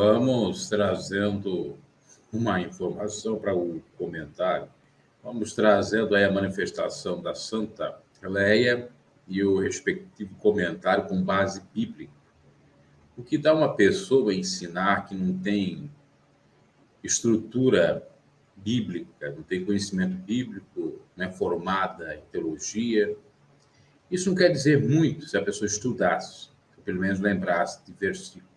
Vamos trazendo uma informação para o comentário. Vamos trazendo aí a manifestação da Santa Leia e o respectivo comentário com base bíblica. O que dá uma pessoa ensinar que não tem estrutura bíblica, não tem conhecimento bíblico, né, formada em teologia. Isso não quer dizer muito se a pessoa estudasse, ou pelo menos lembrasse de versículos.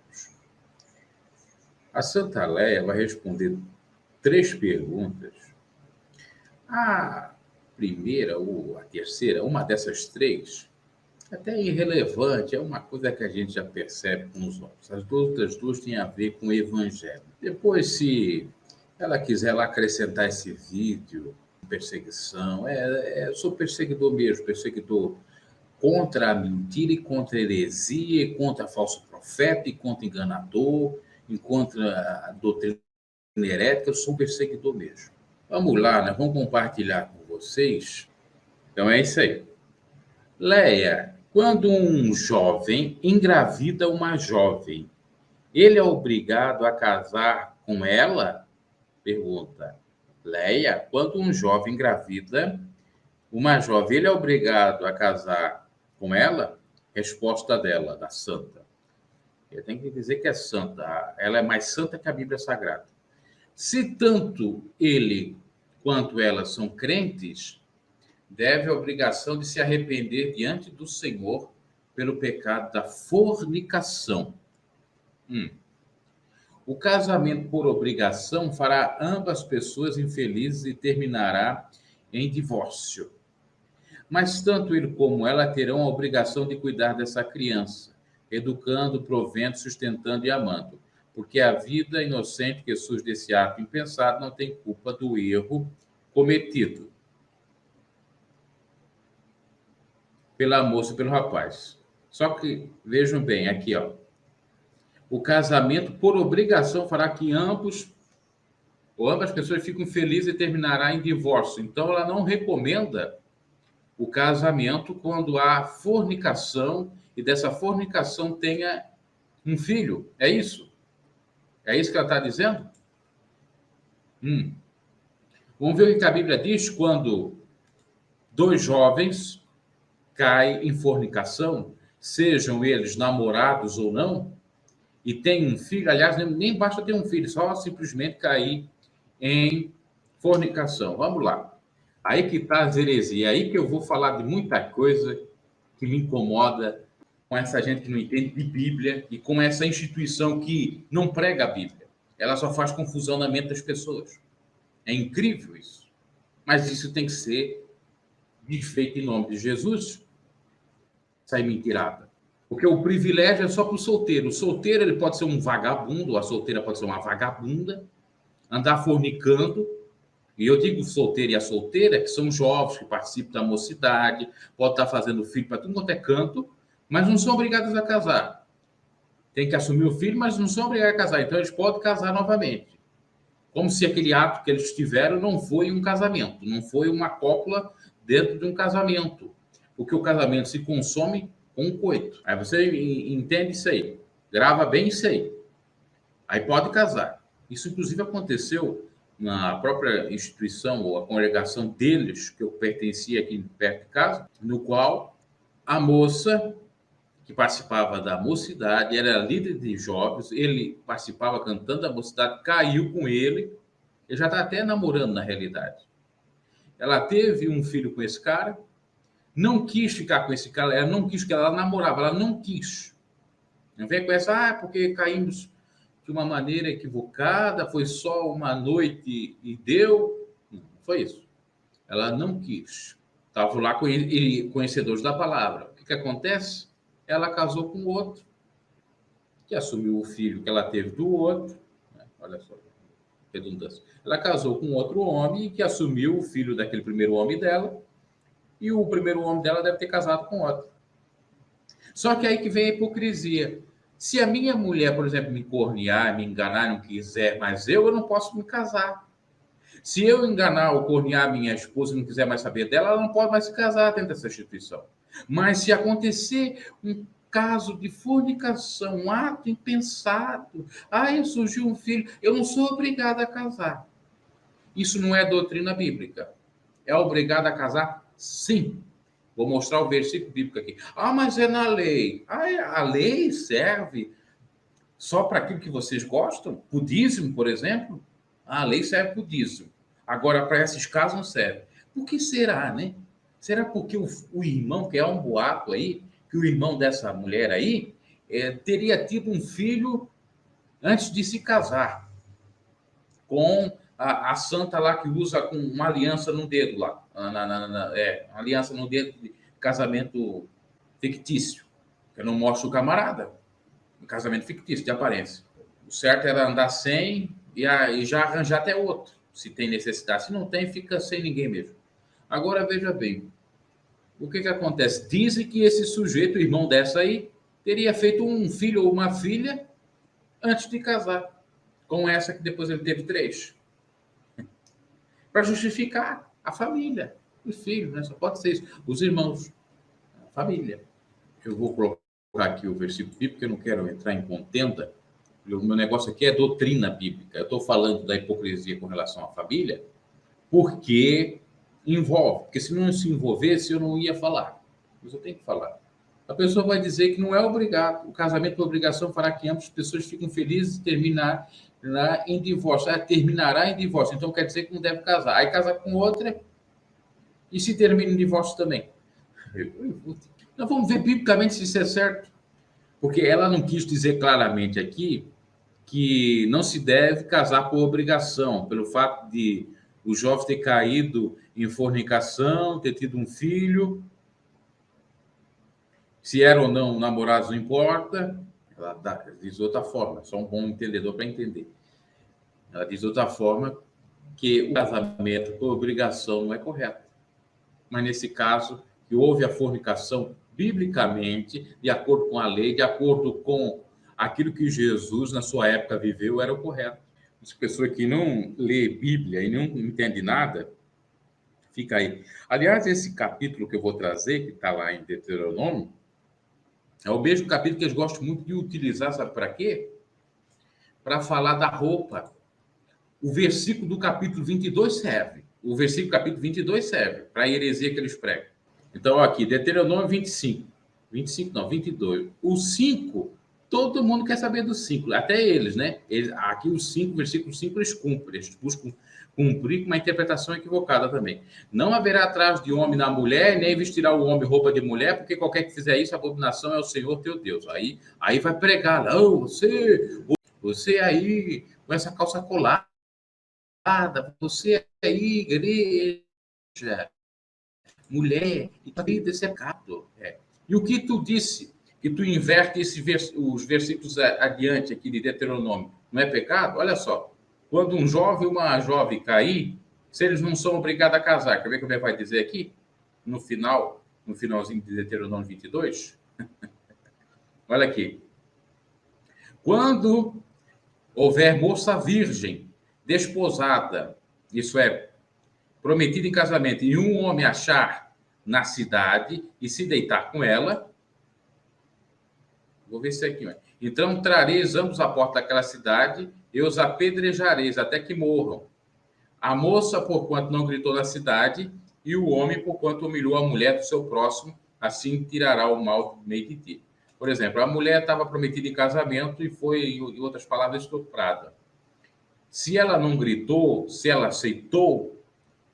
A Santa Leia vai responder 3 perguntas. A primeira ou a terceira, uma dessas 3, até irrelevante, é uma coisa que a gente já percebe com os olhos. As outras 2 têm a ver com o Evangelho. Depois, se ela quiser lá acrescentar esse vídeo, perseguição, eu sou perseguidor mesmo, perseguidor contra a mentira e contra a heresia, e contra falso profeta e contra enganador, e contra a doutrina herética, eu sou perseguidor mesmo. Vamos lá, né? Vamos compartilhar com vocês. Então é isso aí. Leia, quando um jovem engravida uma jovem, ele é obrigado a casar com ela? Pergunta. Leia, quando um jovem engravida uma jovem, ele é obrigado a casar com ela? Resposta dela, da santa. Eu tenho que dizer que é santa. Ela é mais santa que a Bíblia Sagrada. Se tanto ele quanto ela são crentes, deve a obrigação de se arrepender diante do Senhor pelo pecado da fornicação. O casamento por obrigação fará ambas pessoas infelizes e terminará em divórcio. Mas tanto ele como ela terão a obrigação de cuidar dessa criança, educando, provendo, sustentando e amando, porque a vida inocente que surge desse ato impensado não tem culpa do erro cometido pela moça e pelo rapaz. Só que, vejam bem, aqui, ó, o casamento por obrigação fará que ambas pessoas fiquem felizes e terminará em divórcio. Então, ela não recomenda o casamento quando há fornicação e dessa fornicação tenha um filho. É isso? É isso que ela está dizendo? Vamos ver o que a Bíblia diz quando 2 jovens caem em fornicação, sejam eles namorados ou não, e têm um filho. Aliás, nem basta ter um filho, só simplesmente cair em fornicação. Vamos lá. Aí que está as heresias. Aí que eu vou falar de muita coisa que me incomoda com essa gente que não entende de Bíblia e com essa instituição que não prega a Bíblia. Ela só faz confusão na mente das pessoas. É incrível isso. Mas isso tem que ser desfeito em nome de Jesus. Sai mentirada. Porque o privilégio é só para o solteiro. O solteiro ele pode ser um vagabundo, a solteira pode ser uma vagabunda, andar fornicando. E eu digo solteiro e a solteira, que são jovens que participam da mocidade, pode estar fazendo filho para tudo quanto é canto, mas não são obrigados a casar. Tem que assumir o filho, mas não são obrigados a casar. Então, eles podem casar novamente. Como se aquele ato que eles tiveram não foi um casamento, não foi uma cópula dentro de um casamento. Porque o casamento se consome com um coito. Aí você entende isso aí. Grava bem isso aí. Aí pode casar. Isso, inclusive, aconteceu na própria instituição ou a congregação deles, que eu pertencia aqui perto de casa, no qual a moça que participava da mocidade, era líder de jovens, ele participava cantando da mocidade, caiu com ele já está até namorando na realidade. Ela teve um filho com esse cara, não quis ficar com esse cara, ela não quis que ela namorava, ela não quis. Não vem com essa, porque caímos de uma maneira equivocada, foi só uma noite e deu. Não foi isso. Ela não quis. Estavam lá conhecedores da palavra. O que acontece? Ela casou com outro, que assumiu o filho que ela teve do outro. Olha só, redundância. Ela casou com outro homem que assumiu o filho daquele primeiro homem dela, e o primeiro homem dela deve ter casado com outro. Só que aí que vem a hipocrisia. Se a minha mulher, por exemplo, me cornear, me enganar, não quiser mais eu não posso me casar. Se eu enganar ou cornear minha esposa e não quiser mais saber dela, ela não pode mais se casar dentro dessa instituição. Mas se acontecer caso de fornicação, um ato impensado. Surgiu um filho, eu não sou obrigado a casar. Isso não é doutrina bíblica. É obrigado a casar? Sim. Vou mostrar o versículo bíblico aqui. Mas é na lei. A lei serve só para aquilo que vocês gostam? O dízimo, por exemplo? A lei serve para o dízimo. Agora, para esses casos, não serve. Por que será, né? Será porque o irmão, que é um boato aí, que o irmão dessa mulher aí teria tido um filho antes de se casar com a santa lá que usa com uma aliança no dedo lá. Uma aliança no dedo de casamento fictício. Eu não mostro o camarada. Um casamento fictício, de aparência. O certo era andar sem e já arranjar até outro, se tem necessidade. Se não tem, fica sem ninguém mesmo. Agora, veja bem, o que acontece? Dizem que esse sujeito, o irmão dessa aí, teria feito um filho ou uma filha antes de casar com essa que depois ele teve 3. Para justificar a família, os filhos, né? Só pode ser isso. Os irmãos, a família. Eu vou colocar aqui o versículo bíblico, porque eu não quero entrar em contenda. O meu negócio aqui é doutrina bíblica. Eu estou falando da hipocrisia com relação à família, porque envolve. Porque se não se envolvesse, eu não ia falar. Mas eu tenho que falar. A pessoa vai dizer que não é obrigado. O casamento por obrigação fará que ambas as pessoas fiquem felizes e terminará em divórcio. Terminará em divórcio. Então quer dizer que não deve casar. Aí casa com outra e se termina em divórcio também. Nós vamos ver biblicamente se isso é certo. Porque ela não quis dizer claramente aqui que não se deve casar por obrigação, pelo fato de o jovem ter caído em fornicação, ter tido um filho. Se era ou não namorados, não importa. Ela diz de outra forma, só um bom entendedor para entender. Ela diz de outra forma que o casamento por obrigação não é correto. Mas nesse caso, que houve a fornicação biblicamente, de acordo com a lei, de acordo com aquilo que Jesus, na sua época, viveu, era o correto. As pessoas que não lê Bíblia e não entende nada, fica aí. Aliás, esse capítulo que eu vou trazer, que está lá em Deuteronômio, é o mesmo capítulo que eles gostam muito de utilizar, sabe para quê? Para falar da roupa. O versículo do capítulo 22 serve. O versículo do capítulo 22 serve para a heresia que eles pregam. Então, aqui, Deuteronômio 25. 25 não, 22. O 5, todo mundo quer saber do 5, até eles, né? Aqui o 5, versículo 5, eles cumprem. Eles buscam cumprir com uma interpretação equivocada também. Não haverá traje de homem na mulher, nem vestirá o homem roupa de mulher, porque qualquer que fizer isso, a abominação é o Senhor teu Deus. Aí vai pregar, não, você aí, com essa calça colada, você aí, igreja, mulher, e também desse recado. E o que tu disse, que tu inverte os versículos adiante aqui de Deuteronômio, não é pecado? Olha só, quando um jovem ou uma jovem cair, se eles não são obrigados a casar, quer ver como vai dizer aqui? No finalzinho de Deuteronômio 22? Olha aqui. Quando houver moça virgem, desposada, isso é, prometida em casamento, e um homem achar na cidade e se deitar com ela, vou ver isso aqui, então trareis ambos à porta daquela cidade e os apedrejareis até que morram. A moça, porquanto não gritou na cidade, e o homem, porquanto humilhou a mulher do seu próximo, assim tirará o mal do meio de ti. Por exemplo, a mulher estava prometida em casamento e foi, em outras palavras, estuprada. Se ela não gritou, se ela aceitou,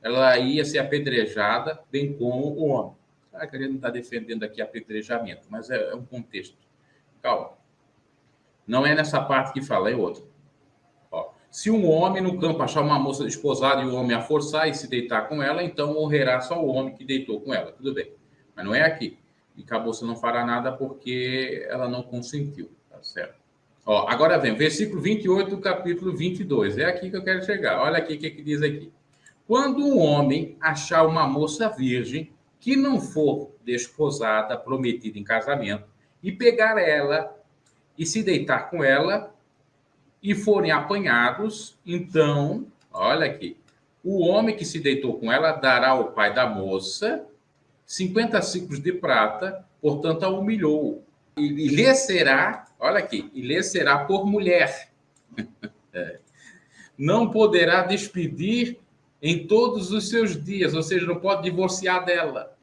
ela ia ser apedrejada, bem como o homem. Claro que a gente não está defendendo aqui apedrejamento, mas é um contexto. Calma. Não é nessa parte que fala, é outra. Se um homem no campo achar uma moça desposada e o homem a forçar e se deitar com ela, então morrerá só o homem que deitou com ela. Tudo bem. Mas não é aqui. E a moça não fará nada porque ela não consentiu. Tá certo? Agora vem, versículo 28 do capítulo 22. É aqui que eu quero chegar. Olha aqui o que diz aqui. Quando um homem achar uma moça virgem que não for desposada, prometida em casamento, e pegar ela e se deitar com ela, e forem apanhados, então, olha aqui, o homem que se deitou com ela dará ao pai da moça 50 ciclos de prata, portanto a humilhou. E lhe será, olha aqui, e lhe será por mulher. Não poderá despedir em todos os seus dias, ou seja, não pode divorciar dela.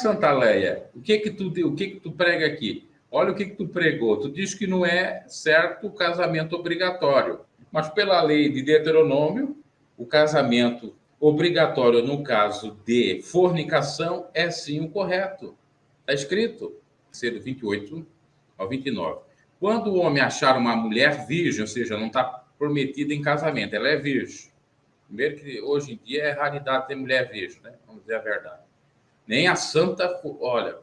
Santa Leia, o que que tu prega aqui? Olha o que tu pregou. Tu diz que não é certo o casamento obrigatório, mas pela lei de Deuteronômio, o casamento obrigatório no caso de fornicação é sim o correto. Está escrito, do 28 ao 29. Quando o homem achar uma mulher virgem, ou seja, não está prometida em casamento, ela é virgem. Primeiro que hoje em dia é raridade ter mulher virgem, né? Vamos dizer a verdade. Nem a santa, olha,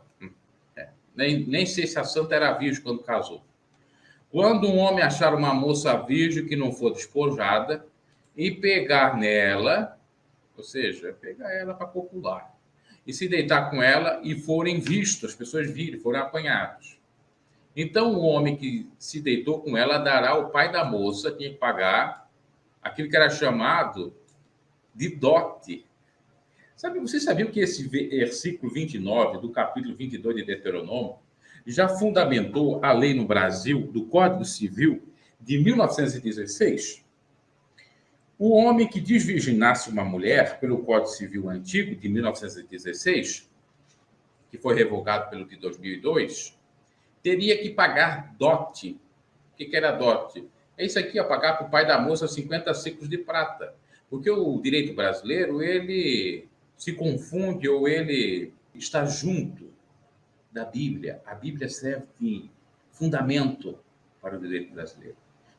nem sei se a santa era virgem quando casou. Quando um homem achar uma moça virgem que não for despojada e pegar nela, ou seja, pegar ela para copular, e se deitar com ela e forem vistos, as pessoas virem, forem apanhados. Então, o homem que se deitou com ela dará ao pai da moça, tinha que pagar aquilo que era chamado de dote. Você sabia que esse versículo 29 do capítulo 22 de Deuteronômio já fundamentou a lei no Brasil do Código Civil de 1916? O homem que desvirginasse uma mulher pelo Código Civil antigo de 1916, que foi revogado pelo de 2002, teria que pagar dote. O que era dote? É isso aqui, pagar para o pai da moça 50 ciclos de prata. Porque o direito brasileiro, ele se confunde ou ele está junto da Bíblia. A Bíblia serve de fundamento para o direito brasileiro.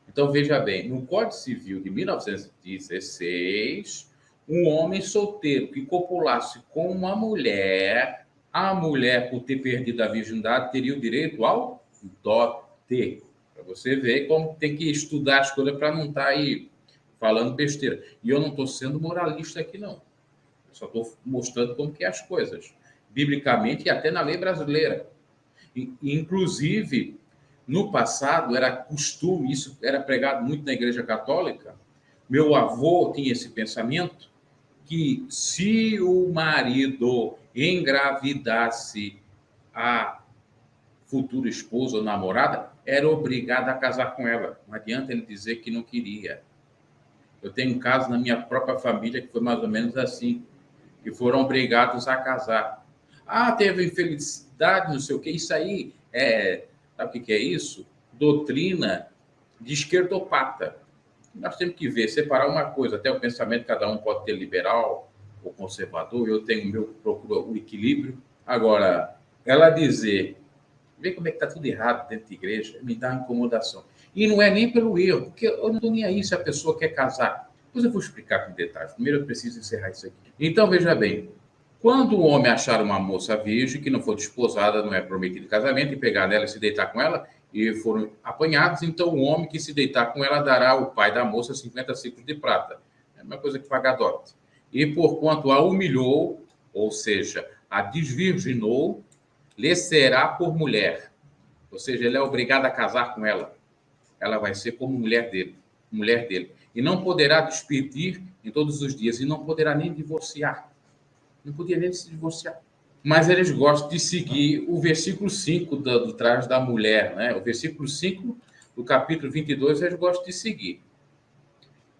Então, veja bem, no Código Civil de 1916, um homem solteiro que copulasse com uma mulher, a mulher, por ter perdido a virgindade, teria o direito ao dote. Para você ver como tem que estudar as coisas para não estar aí falando besteira. E eu não estou sendo moralista aqui, não. Eu só estou mostrando como que é as coisas, biblicamente e até na lei brasileira. Inclusive, no passado, era costume, isso era pregado muito na Igreja Católica. Meu avô tinha esse pensamento, que se o marido engravidasse a futura esposa ou namorada, era obrigado a casar com ela. Não adianta ele dizer que não queria. Eu tenho um caso na minha própria família que foi mais ou menos assim, que foram obrigados a casar. Teve infelicidade, não sei o quê. Isso aí sabe o que é isso? Doutrina de esquerdopata. Nós temos que ver, separar uma coisa, até o pensamento, cada um pode ter liberal ou conservador, eu tenho o meu, procuro o equilíbrio. Agora, ela dizer, vê como é que está tudo errado dentro da igreja, me dá uma incomodação. E não é nem pelo erro, porque eu não estou nem aí se a pessoa quer casar. Depois eu vou explicar com detalhes. Primeiro eu preciso encerrar isso aqui. Então, veja bem, quando o homem achar uma moça virgem que não for desposada, não é prometido casamento, e pegar nela e se deitar com ela, e foram apanhados, então o homem que se deitar com ela dará ao pai da moça 50 ciclos de prata. É a mesma coisa que pagar dote. E por quanto a humilhou, ou seja, a desvirginou, lhe será por mulher. Ou seja, ele é obrigado a casar com ela. Ela vai ser como mulher dele. E não poderá despedir em todos os dias, e não poderá nem divorciar. Não podia nem se divorciar. Mas eles gostam de seguir o versículo 5 do trás da mulher, né? O versículo 5 do capítulo 22, eles gostam de seguir.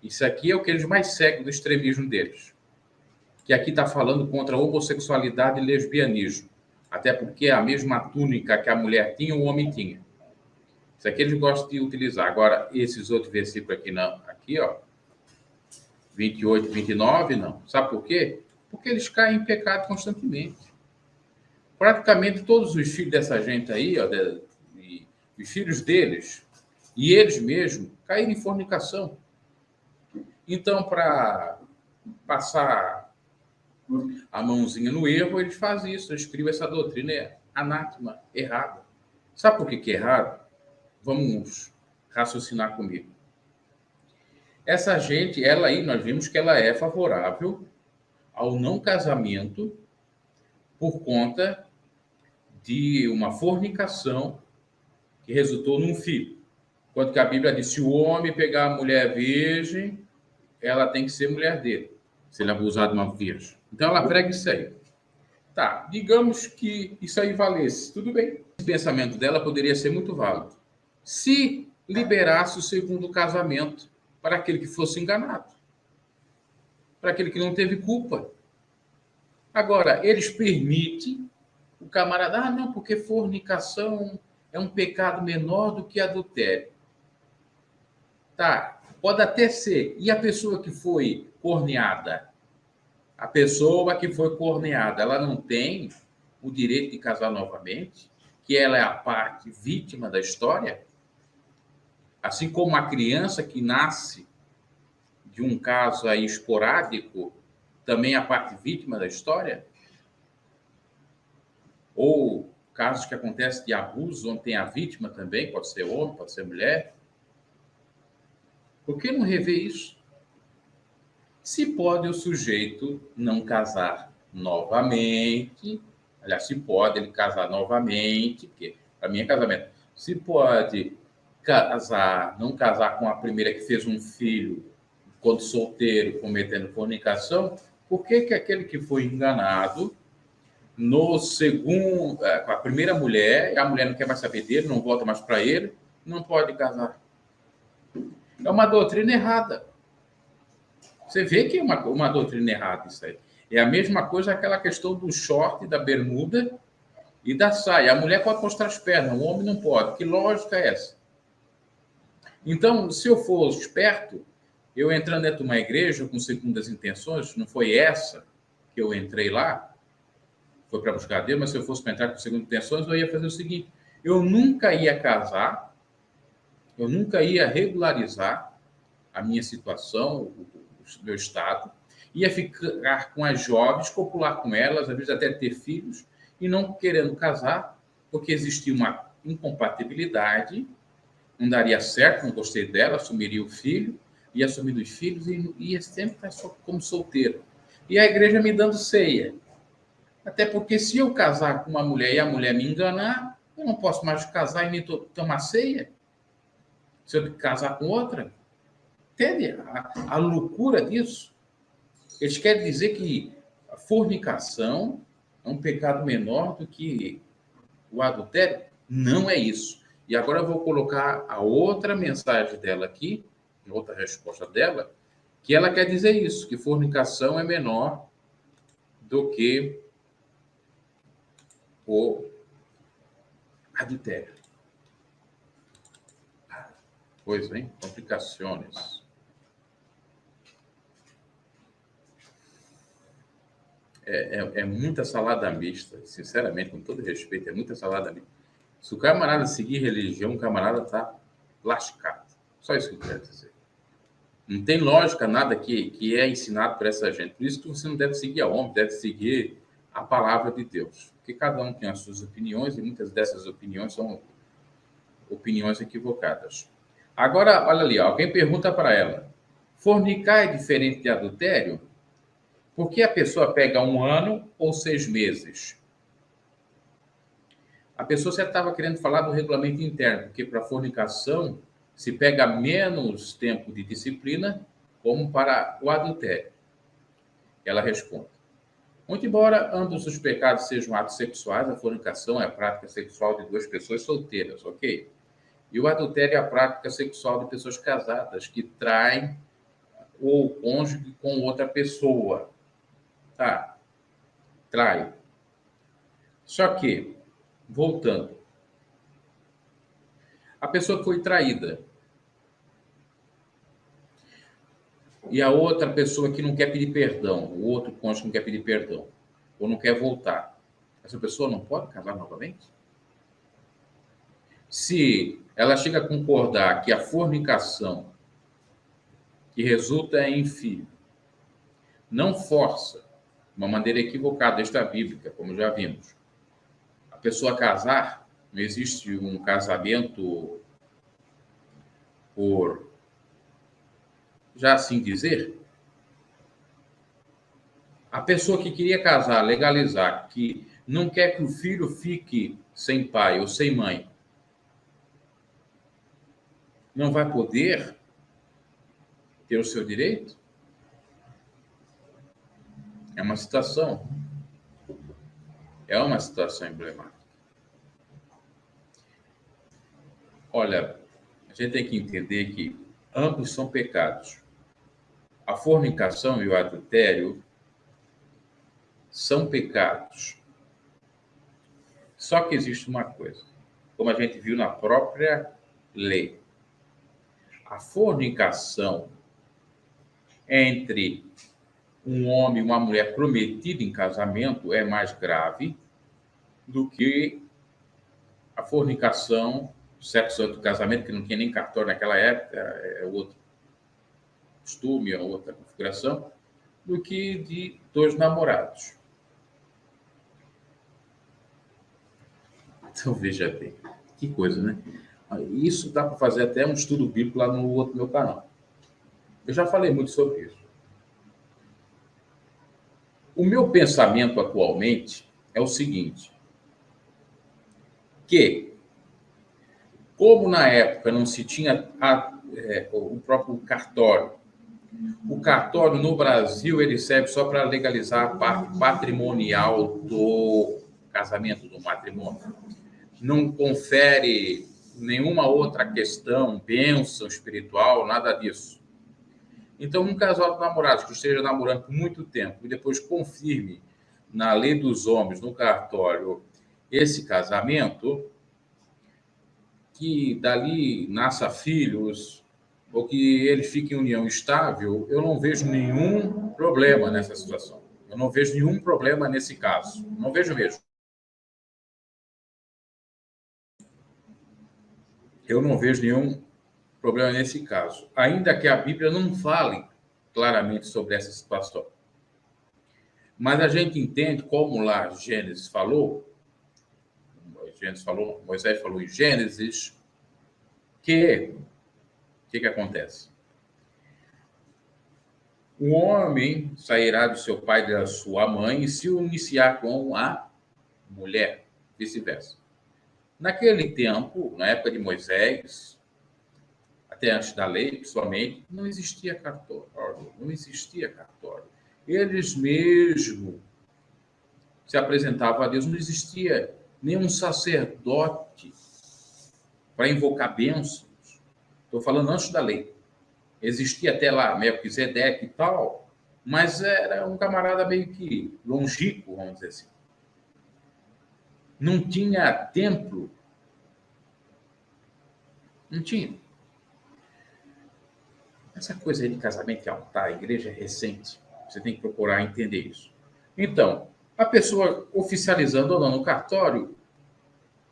Isso aqui é o que eles mais seguem do extremismo deles. Que aqui está falando contra a homossexualidade e lesbianismo. Até porque é a mesma túnica que a mulher tinha, o homem tinha. Isso aqui eles gostam de utilizar. Agora, esses outros versículos aqui, não. Aqui, ó. 28, 29, não. Sabe por quê? Porque eles caem em pecado constantemente. Praticamente todos os filhos dessa gente aí, ó, os filhos deles, e eles mesmos, caíram em fornicação. Então, para passar a mãozinha no erro, eles fazem isso, eles criam essa doutrina anátema, errada. Sabe por que é errado? Vamos raciocinar comigo. Essa gente, ela aí, nós vimos que ela é favorável ao não casamento por conta de uma fornicação que resultou num filho. Enquanto que a Bíblia diz, se o homem pegar a mulher virgem, ela tem que ser mulher dele, se ele abusar de uma virgem. Então ela prega isso aí. Tá, digamos que isso aí valesse, tudo bem. pensamento dela poderia ser muito válido. Se liberasse o segundo casamento para aquele que fosse enganado, para aquele que não teve culpa. Agora, eles permitem o camarada, não, porque fornicação é um pecado menor do que adultério. Tá, pode até ser. E a pessoa que foi corneada? A pessoa que foi corneada, ela não tem o direito de casar novamente? Que ela é a parte vítima da história? Assim como a criança que nasce de um caso aí esporádico, também é a parte vítima da história? Ou casos que acontecem de abuso, onde tem a vítima também, pode ser homem, pode ser mulher. Por que não rever isso? Se pode o sujeito não casar novamente, aliás, se pode ele casar novamente, porque para mim é casamento. Se pode casar, não casar com a primeira que fez um filho quando solteiro, cometendo fornicação, por que que aquele que foi enganado no segundo, com a primeira mulher, e a mulher não quer mais saber dele, não volta mais para ele, não pode casar? É uma doutrina errada. Você vê que é uma doutrina errada isso aí. É a mesma coisa aquela questão do short, da bermuda e da saia. A mulher pode mostrar as pernas, o homem não pode. Que lógica é essa? Então, se eu for esperto, eu entrando dentro de uma igreja com segundas intenções, não foi essa que eu entrei lá, foi para buscar Deus, mas se eu fosse para entrar com segundas intenções, eu ia fazer o seguinte: eu nunca ia casar, eu nunca ia regularizar a minha situação, o meu estado, ia ficar com as jovens, copular com elas, às vezes até ter filhos, e não querendo casar, porque existia uma incompatibilidade, não daria certo, não gostei dela, assumiria o filho, ia assumindo os filhos e ia sempre estar como solteiro. E a igreja me dando ceia. Até porque se eu casar com uma mulher e a mulher me enganar, eu não posso mais casar e nem tomar ceia. Se eu casar com outra. Entende a loucura disso? Eles querem dizer que a fornicação é um pecado menor do que o adultério? Não é isso. E agora eu vou colocar a outra mensagem dela aqui, outra resposta dela, que ela quer dizer isso, que fornicação é menor do que o adultério. Pois bem, complicações. É muita salada mista, sinceramente, com todo respeito, é muita salada mista. Se o camarada seguir religião, o camarada está lascado. Só isso que eu quero dizer. Não tem lógica nada que é ensinado por essa gente. Por isso que você não deve seguir a homem, deve seguir a palavra de Deus. Porque cada um tem as suas opiniões e muitas dessas opiniões são opiniões equivocadas. Agora, olha ali, alguém pergunta para ela: fornicar é diferente de adultério? Por que a pessoa pega 1 ano ou 6 meses? A pessoa já estava querendo falar do regulamento interno, porque para fornicação se pega menos tempo de disciplina, como para o adultério. Ela responde: muito embora ambos os pecados sejam atos sexuais, a fornicação é a prática sexual de duas pessoas solteiras, ok? E o adultério é a prática sexual de pessoas casadas que traem o cônjuge com outra pessoa. Tá, trai. Só que, voltando, a pessoa foi traída. E a outra pessoa que não quer pedir perdão, o outro cônjuge não quer pedir perdão, ou não quer voltar. Essa pessoa não pode casar novamente? Se ela chega a concordar que a fornicação que resulta em filho não força, de uma maneira equivocada, extra-bíblica, como já vimos, a pessoa casar, não existe um casamento por, já assim dizer, a pessoa que queria casar, legalizar, que não quer que o filho fique sem pai ou sem mãe, não vai poder ter o seu direito? É uma situação emblemática. Olha, a gente tem que entender que ambos são pecados. A fornicação e o adultério são pecados. Só que existe uma coisa, como a gente viu na própria lei. A fornicação entre um homem e uma mulher prometida em casamento é mais grave do que a fornicação, sexo antes do casamento, que não tinha nem cartório naquela época, é outro costume, é outra configuração, do que de dois namorados. Então, veja bem, que coisa, né? Isso dá para fazer até um estudo bíblico lá no outro meu canal. Eu já falei muito sobre isso. O meu pensamento atualmente é o seguinte, que, como na época não se tinha o próprio cartório, o cartório no Brasil ele serve só para legalizar a parte patrimonial do casamento, do matrimônio. Não confere nenhuma outra questão, bênção espiritual, nada disso. Então, um casal de namorados que esteja namorando por muito tempo e depois confirme na lei dos homens, no cartório, esse casamento, que dali nasça filhos, ou que ele fique em união estável, eu não vejo nenhum problema nessa situação. Eu não vejo nenhum problema nesse caso. Não vejo mesmo. Eu não vejo nenhum problema nesse caso. Ainda que a Bíblia não fale claramente sobre essa situação. Mas a gente entende, como lá Gênesis falou, Moisés falou em Gênesis, que o que acontece? O homem sairá do seu pai e da sua mãe e se uniciar com a mulher, vice-versa. Naquele tempo, na época de Moisés, até antes da lei, principalmente, não existia cartório, não existia cartório. Eles mesmo se apresentavam a Deus, não existia nenhum sacerdote para invocar bênçãos. Estou falando antes da lei. Existia até lá Melquisedeque e tal, mas era um camarada meio que longínquo, vamos dizer assim. Não tinha templo. Não tinha. Essa coisa aí de casamento e altar, a igreja é recente. Você tem que procurar entender isso. Então, a pessoa oficializando ou não no cartório,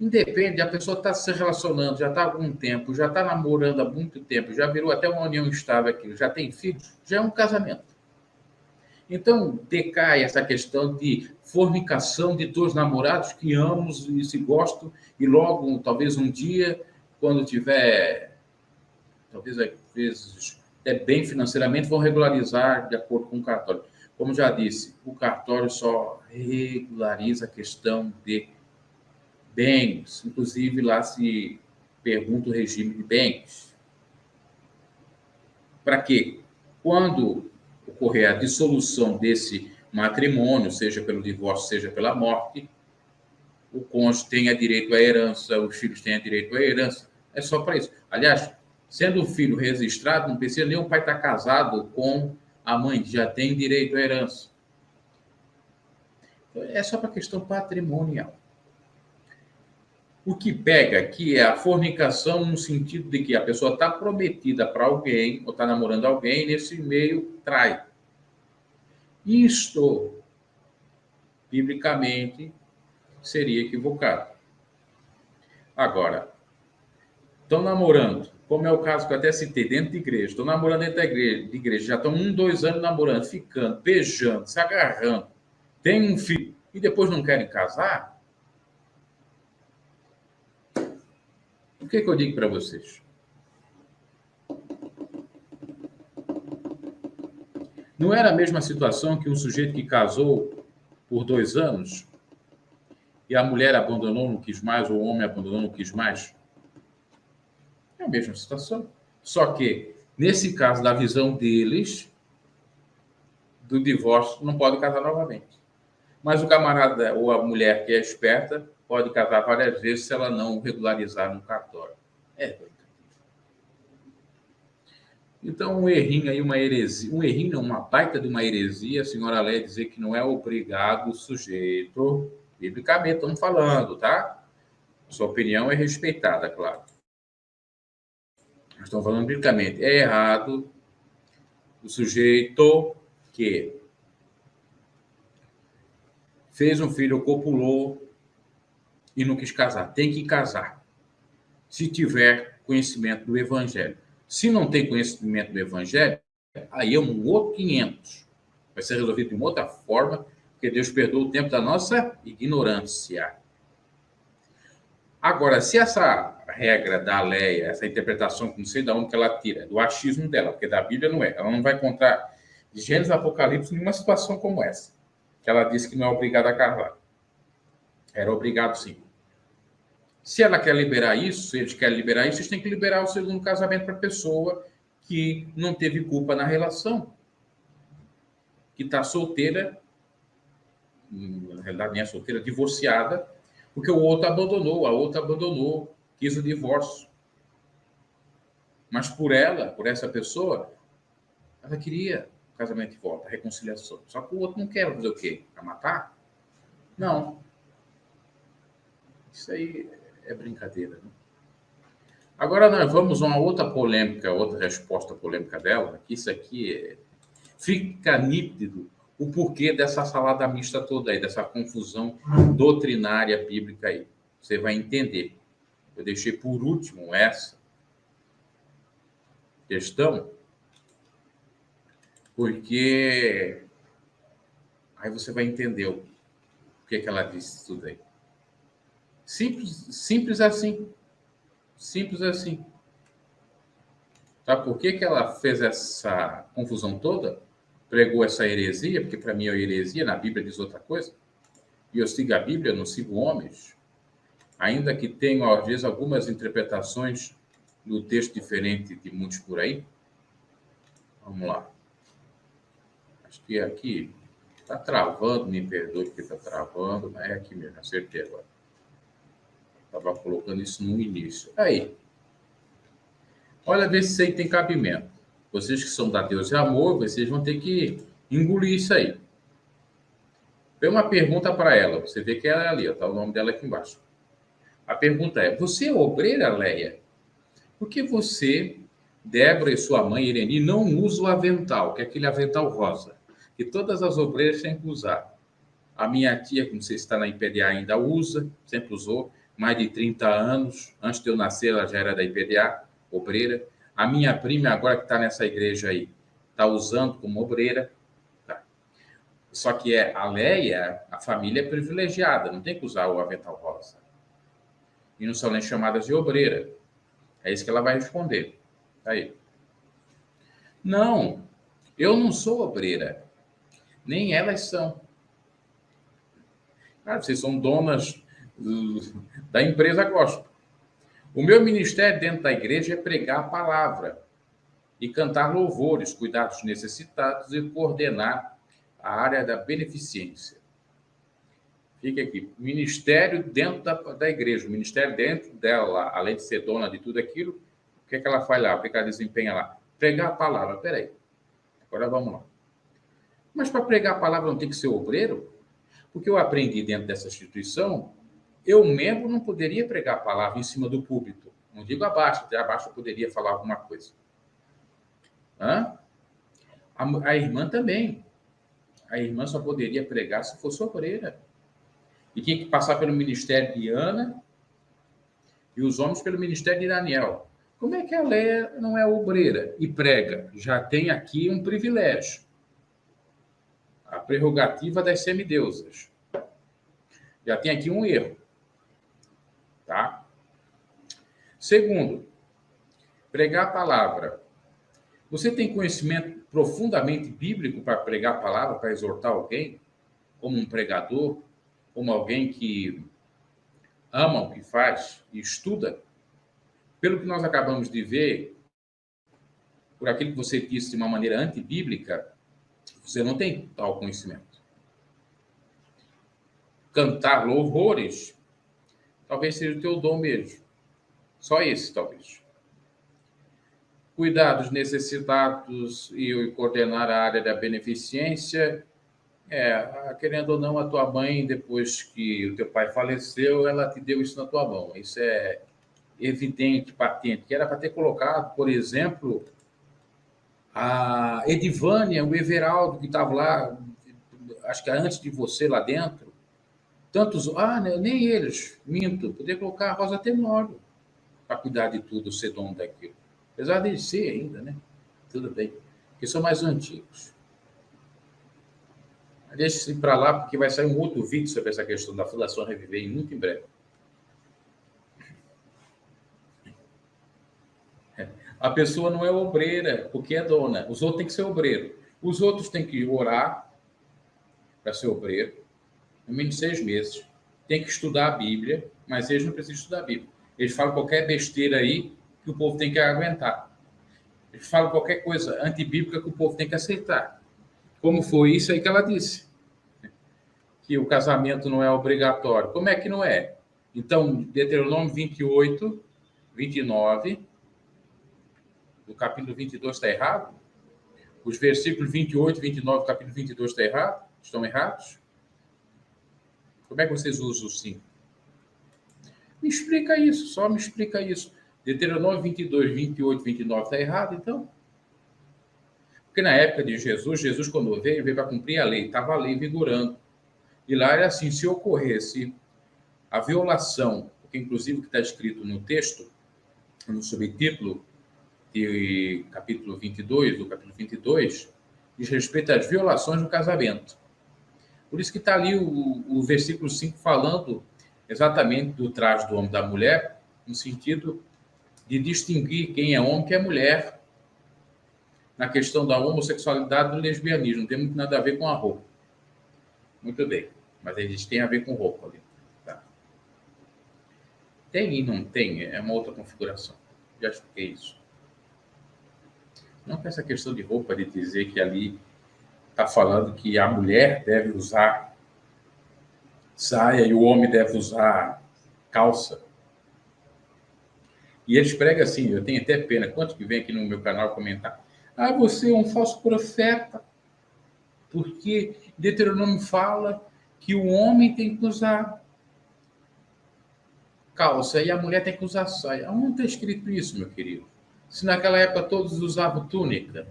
independe, a pessoa está se relacionando, já está há algum tempo, já está namorando há muito tempo, já virou até uma união estável aqui, já tem filho, já é um casamento. Então, decai essa questão de fornicação de dois namorados que amam e se gostam, e logo, talvez um dia, quando tiver, talvez às vezes, até bem financeiramente, vão regularizar de acordo com o cartório. Como já disse, o cartório só regulariza a questão de bens, inclusive lá se pergunta o regime de bens. Para quê? Quando ocorrer a dissolução desse matrimônio, seja pelo divórcio, seja pela morte, o cônjuge tenha direito à herança, os filhos tenham direito à herança. É só para isso. Aliás, sendo o filho registrado, não precisa nem o pai estar casado com a mãe, que já tem direito à herança. É só para questão patrimonial. O que pega aqui é a fornicação no sentido de que a pessoa está prometida para alguém, ou está namorando alguém, e nesse meio trai. Isto, biblicamente, seria equivocado. Agora, estão namorando, como é o caso que eu até citei, dentro de igreja, estão namorando dentro da igreja, já estão 1, 2 anos namorando, ficando, beijando, se agarrando, tem um filho, e depois não querem casar. O que eu digo para vocês? Não era a mesma situação que um sujeito que casou por 2 anos e a mulher abandonou, não quis mais, ou o homem abandonou, não quis mais? É a mesma situação. Só que, nesse caso, da visão deles, do divórcio, não pode casar novamente. Mas o camarada ou a mulher que é esperta pode casar várias vezes se ela não regularizar no cartório. É. Então, um errinho aí, uma heresia, um errinho, não, uma baita de uma heresia, a senhora Léia dizer que não é obrigado o sujeito, biblicamente estamos falando, tá? Sua opinião é respeitada, claro. Nós estamos falando biblicamente. É errado o sujeito que fez um filho, copulou e não quis casar. Tem que casar. Se tiver conhecimento do evangelho. Se não tem conhecimento do evangelho, aí é um outro 500. Vai ser resolvido de uma outra forma, porque Deus perdoa o tempo da nossa ignorância. Agora, se essa regra da Leia, essa interpretação, que não sei de onde que ela tira, do achismo dela, porque da Bíblia não é, ela não vai encontrar de Gênesis Apocalipse nenhuma situação como essa, que ela disse que não é obrigada a casar. Era obrigado, sim. Se ela quer liberar isso, se eles querem liberar isso, eles têm que liberar o segundo casamento para a pessoa que não teve culpa na relação, que está solteira, na realidade nem é solteira, divorciada, porque o outro abandonou, a outra abandonou, quis o divórcio. Mas por ela, por essa pessoa, ela queria o casamento de volta, a reconciliação. Só que o outro não quer fazer o quê? Para matar? Não. Isso aí é brincadeira, né? Agora nós vamos a uma outra polêmica, outra resposta polêmica dela, que isso aqui fica nítido o porquê dessa salada mista toda aí, dessa confusão doutrinária bíblica aí. Você vai entender. Eu deixei por último essa questão, porque aí você vai entender o que ela disse tudo aí. Simples assim. Simples assim. Tá? Por que ela fez essa confusão toda? Pregou essa heresia, porque para mim é heresia, na Bíblia diz outra coisa. E eu sigo a Bíblia, não sigo homens. Ainda que tenham, às vezes, algumas interpretações no texto diferente de muitos por aí. Vamos lá. Acho que aqui está travando, me perdoe porque está travando, mas é aqui mesmo, acertei agora. Estava colocando isso no início. Aí. Olha, vê se isso aí tem cabimento. Vocês que são da Deus e Amor, vocês vão ter que engolir isso aí. Tem uma pergunta para ela. Você vê que ela é ali, está o nome dela aqui embaixo. A pergunta é: você é obreira, Leia? Por que você, Débora e sua mãe, Ireni, não usam o avental, que é aquele avental rosa, que todas as obreiras têm que usar? A minha tia, que não sei se está na IPDA ainda, usa, sempre usou, mais de 30 anos. Antes de eu nascer, ela já era da IPDA, obreira. A minha prima, agora que está nessa igreja aí, está usando como obreira. Tá. Só que a Leia, a família é privilegiada, não tem que usar o avental rosa. E não são nem chamadas de obreira. É isso que ela vai responder. Aí. Não, eu não sou obreira. Nem elas são. Ah, vocês são donas da empresa gospel. O meu ministério dentro da igreja é pregar a palavra e cantar louvores, cuidar dos necessitados e coordenar a área da beneficência. Fica aqui, ministério dentro da igreja, o ministério dentro dela, além de ser dona de tudo aquilo, o que ela faz lá, o que ela desempenha lá? Pregar a palavra. Peraí, agora vamos lá. Mas para pregar a palavra não tem que ser obreiro? Porque eu aprendi dentro dessa instituição, eu, membro, não poderia pregar a palavra em cima do púlpito. Não digo abaixo, até abaixo eu poderia falar alguma coisa. Hã? A irmã também. A irmã só poderia pregar se fosse obreira. E tinha que passar pelo ministério de Ana e os homens pelo ministério de Daniel. Como é que a Leia não é obreira e prega? Já tem aqui um privilégio. A prerrogativa das semideusas. Já tem aqui um erro. Tá? Segundo, pregar a palavra. Você tem conhecimento profundamente bíblico para pregar a palavra, para exortar alguém? Como um pregador? Como alguém que ama o que faz e estuda? Pelo que nós acabamos de ver, por aquilo que você disse de uma maneira antibíblica, você não tem tal conhecimento. Cantar louvores, talvez seja o teu dom mesmo. Só esse, talvez. Cuidar dos necessitados e coordenar a área da beneficência. Querendo ou não, a tua mãe, depois que o teu pai faleceu, ela te deu isso na tua mão. Isso é evidente, patente, que era para ter colocado, por exemplo, a Edivânia, o Everaldo, que estava lá, acho que antes de você lá dentro. Tantos. Nem eles, minto. Poder colocar a Rosa Tenório para cuidar de tudo, ser dono daquilo. Apesar de ser ainda, né? Tudo bem. Porque são mais antigos. Deixa isso para lá, porque vai sair um outro vídeo sobre essa questão da Fundação Reviver muito em breve. A pessoa não é obreira, porque é dona. Os outros têm que ser obreiro. Os outros têm que orar para ser obreiro, no mínimo 6 meses. Tem que estudar a Bíblia, mas eles não precisam estudar a Bíblia. Eles falam qualquer besteira aí que o povo tem que aguentar. Eles falam qualquer coisa antibíblica que o povo tem que aceitar. Como foi isso aí que ela disse? Que o casamento não é obrigatório. Como é que não é? Então, Deuteronômio 28, 29, do capítulo 22 está errado? Os versículos 28 e 29 do capítulo 22 está errado? Estão errados? Como é que vocês usam o 5? Me explica isso, só me explica isso. Deuteronômio 22, 28, 29 está errado, então? Porque na época de Jesus quando veio para cumprir a lei, estava a lei vigorando. E lá era assim, se ocorresse a violação, porque inclusive o que está escrito no texto, no subtítulo de capítulo 22, do capítulo 22, diz respeito às violações no casamento. Por isso que está ali o versículo 5 falando exatamente do traje do homem e da mulher, no sentido de distinguir quem é homem e quem é mulher, na questão da homossexualidade e do lesbianismo. Não tem muito nada a ver com a roupa. Muito bem, mas eles têm a ver com roupa ali. Tá? Tem e não tem, é uma outra configuração. Já expliquei isso. Não com essa questão de roupa, de dizer que ali está falando que a mulher deve usar saia e o homem deve usar calça. E eles pregam assim, eu tenho até pena, quantos que vem aqui no meu canal comentar? Você é um falso profeta, porque Deuteronômio fala que o homem tem que usar calça e a mulher tem que usar saia. Onde está escrito isso, meu querido? Se naquela época todos usavam túnica,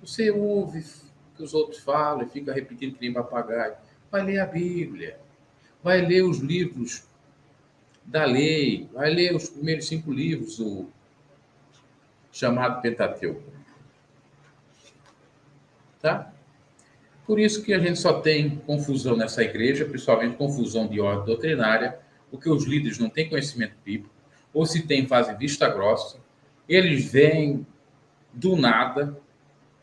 você ouve o que os outros falam e fica repetindo que nem papagaio. Vai ler a Bíblia, vai ler os livros da lei, vai ler os primeiros 5 livros, o chamado Pentateuco. Tá? Por isso que a gente só tem confusão nessa igreja, principalmente confusão de ordem doutrinária, porque os líderes não têm conhecimento bíblico, ou se tem, fazem vista grossa, eles vêm do nada,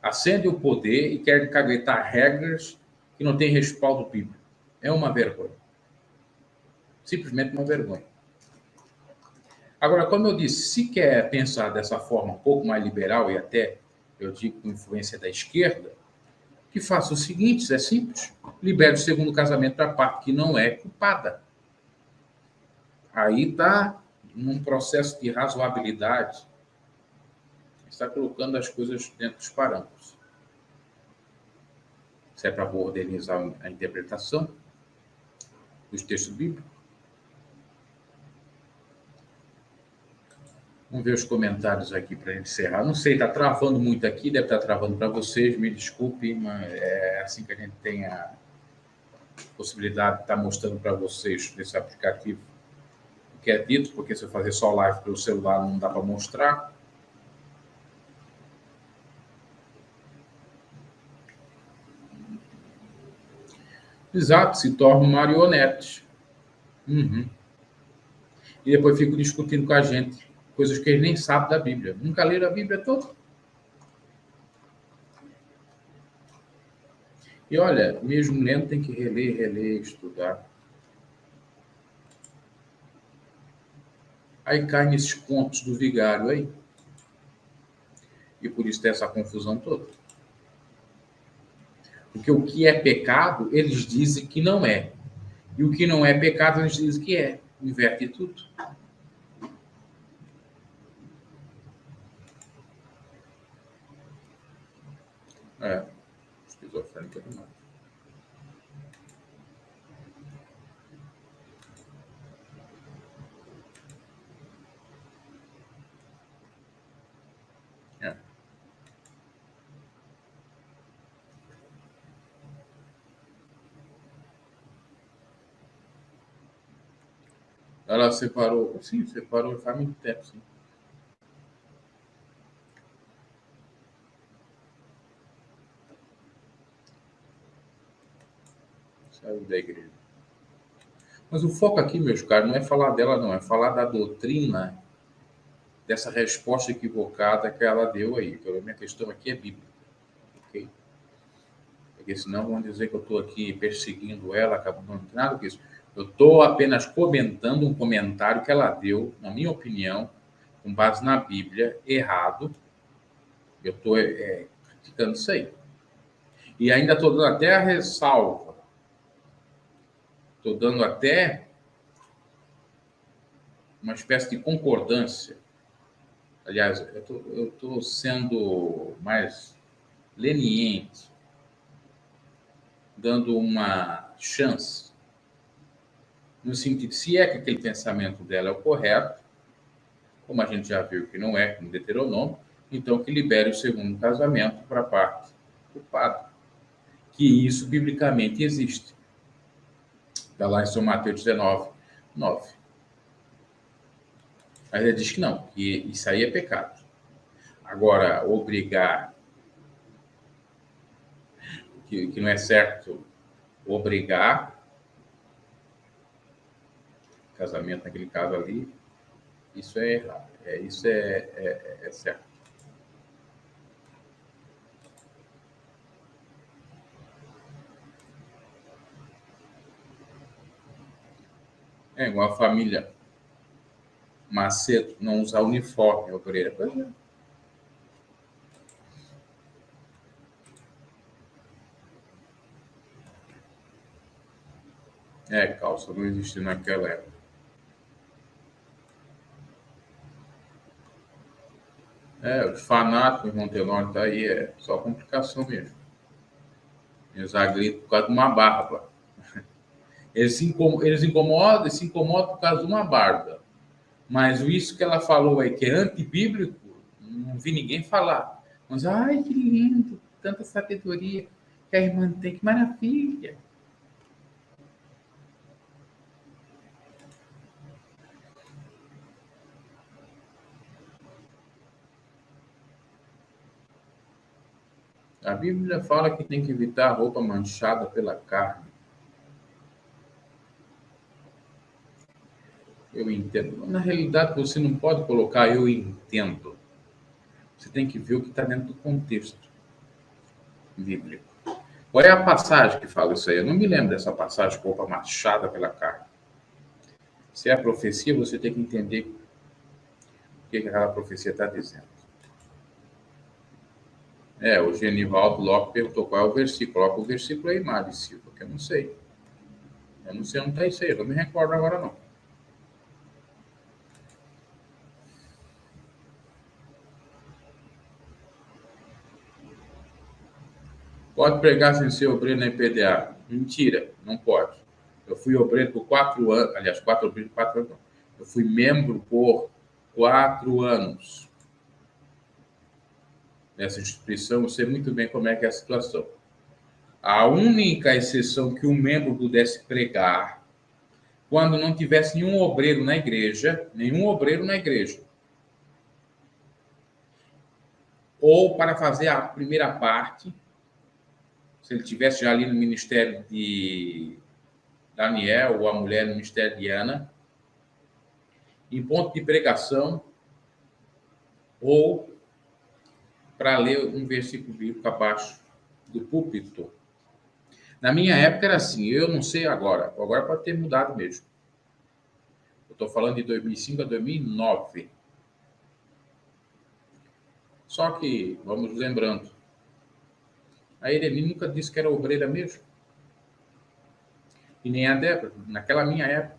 acendem o poder e querem caguetar regras que não têm respaldo bíblico. É uma vergonha. Simplesmente uma vergonha. Agora, como eu disse, se quer pensar dessa forma um pouco mais liberal e até, eu digo, com influência da esquerda, que faça o seguinte, é simples, libere o segundo casamento para a parte que não é culpada. Aí está num processo de razoabilidade, está colocando as coisas dentro dos parâmetros. Se é para modernizar a interpretação dos textos bíblicos. Vamos ver os comentários aqui para a gente encerrar. Não sei, está travando muito aqui, deve estar travando para vocês, me desculpe, mas é assim que a gente tem a possibilidade de estar mostrando para vocês nesse aplicativo o que é dito, porque se eu fazer só live pelo celular não dá para mostrar. Exato, se tornam marionetes. Uhum. E depois ficam discutindo com a gente coisas que eles nem sabem da Bíblia. Nunca leram a Bíblia toda. E olha, mesmo lendo tem que reler, estudar. Aí cai nesses contos do vigário aí. E por isso tem essa confusão toda. Porque o que é pecado, eles dizem que não é. E o que não é pecado, eles dizem que é. Inverte tudo. É, esquizofrênica demais. É. Ela separou, sim, separou faz muito tempo, sim. Saiu da igreja. Mas o foco aqui, meus caros, não é falar dela, não, é falar da doutrina, dessa resposta equivocada que ela deu aí. A minha questão aqui é bíblica, ok? Porque senão vão dizer que eu estou aqui perseguindo ela, acabando não tem nada disso. Eu estou apenas comentando um comentário que ela deu, na minha opinião, com base na Bíblia, errado. Eu estou criticando isso aí. E ainda estou dando até a ressalva. Estou dando até uma espécie de concordância. Aliás, eu estou sendo mais leniente, dando uma chance, no sentido, se é que aquele pensamento dela é o correto, como a gente já viu que não é, como Deuteronômio, então que libere o segundo casamento para a parte do padre. Que isso biblicamente existe. Está lá em São Mateus 19, 9. Mas ele diz que não, que isso aí é pecado. Agora, obrigar, que não é certo obrigar, casamento naquele caso ali, isso é errado. Isso é certo. É igual a família Macedo não usar uniforme, obreira. Pois calça não existia naquela época. Os fanáticos vão ter nome, tá aí, é só complicação mesmo. Eles agridem por causa de uma barba. Eles se incomodam por causa de uma barba. Mas isso que ela falou aí, que é antibíblico, não vi ninguém falar. Mas, ai, que lindo, tanta sabedoria que a irmã tem, que maravilha. A Bíblia fala que tem que evitar a roupa manchada pela carne. Eu entendo. Na realidade, você não pode colocar eu entendo. Você tem que ver o que está dentro do contexto bíblico. Qual é a passagem que fala isso aí? Eu não me lembro dessa passagem, roupa manchada pela carne. Se é a profecia, você tem que entender o que aquela profecia está dizendo. O Genivaldo Lopes perguntou qual é o versículo. Coloca o versículo aí, Mari Silva, que eu não sei. Eu não sei onde está isso aí, eu não me recordo agora não. Pode pregar sem ser obreiro na IPDA? Mentira, não pode. Eu fui obreiro por 4 anos, aliás, 4 anos não. Eu fui membro por 4 anos nessa instituição, eu sei muito bem como é que é a situação. A única exceção que um membro pudesse pregar quando não tivesse nenhum obreiro na igreja, ou para fazer a primeira parte, se ele tivesse já ali no ministério de Daniel, ou a mulher no ministério de Ana, em ponto de pregação, ou para ler um versículo bíblico abaixo do púlpito. Na minha época era assim, eu não sei agora pode ter mudado mesmo. Eu estou falando de 2005 a 2009. Só que, vamos lembrando, a Irene nunca disse que era obreira mesmo. E nem a Débora, naquela minha época.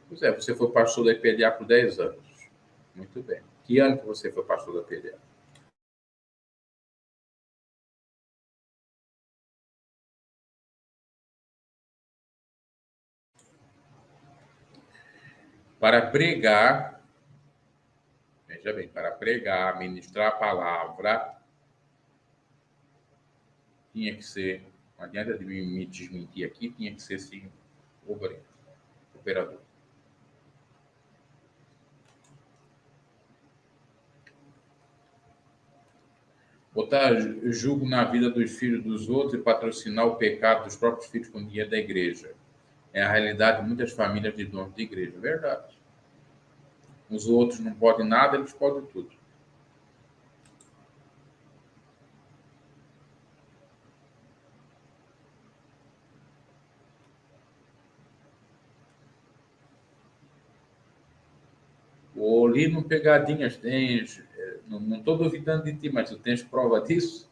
Pois é, você foi pastor da IPDA por 10 anos. Muito bem. Que ano que você foi pastor da PDA? Para pregar, veja bem, para pregar, ministrar a palavra, tinha que ser, não adianta de me desmentir aqui, tinha que ser sim, obreiro, operador. Botar julgo na vida dos filhos dos outros e patrocinar o pecado dos próprios filhos com dinheiro da igreja. É a realidade de muitas famílias de donos de igreja. Verdade. Os outros não podem nada, eles podem tudo. O Lino Pegadinhas, tens, não estou duvidando de ti, mas tu tens prova disso?